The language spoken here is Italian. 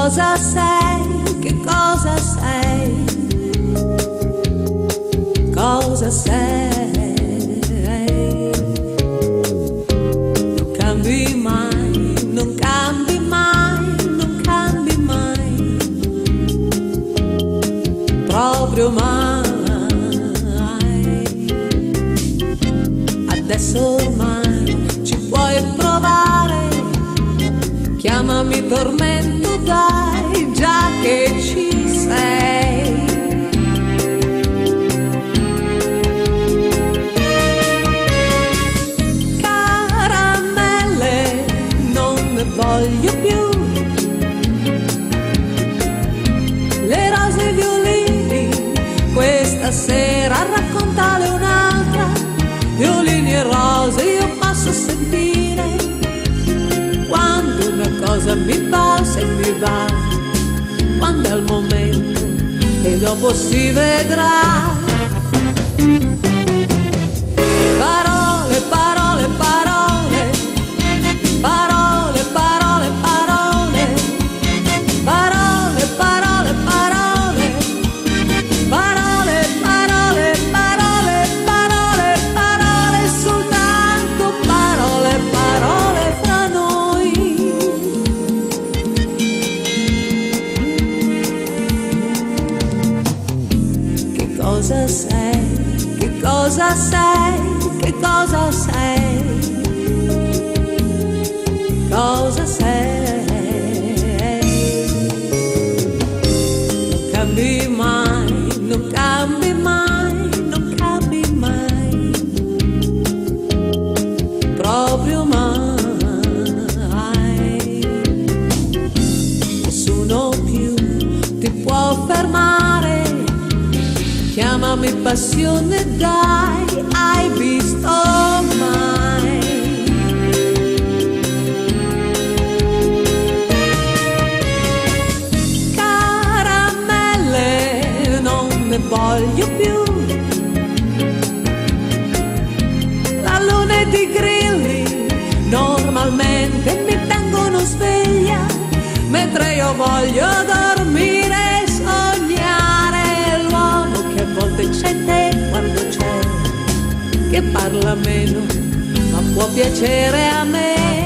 cosa sei, che cosa sei, cosa sei. Non cambi mai, non cambi mai, non cambi mai, proprio mai. Adesso ormai ci puoi provare, chiamami tormento, dai, già che ci sei. Caramelle, non ne voglio più, le rose e i violini, questa sera raccontale un'altra, violini e rose io posso sentire, quando una cosa mi passa e mi va, quando è il momento e dopo si vedrà. Parole, parole, parole, parole, parole, parole, parole, parole, parole, parole, parole, parole, parole, parole, soltanto parole, parole fra noi. Che cosa sei? Che cosa sei? Che cosa sei? Cosa sei? Non cambi mai, non cambi mai, non cambi mai, proprio mai. Nessuno più ti può fermare, chiamami passione, dai, hai visto mai? Caramelle, non ne voglio più, la luna ed i grilli normalmente mi tengono sveglia, mentre io voglio dormire e sognare l'uomo che a volte c'è in te quando c'è, che parla meno ma può piacere a me.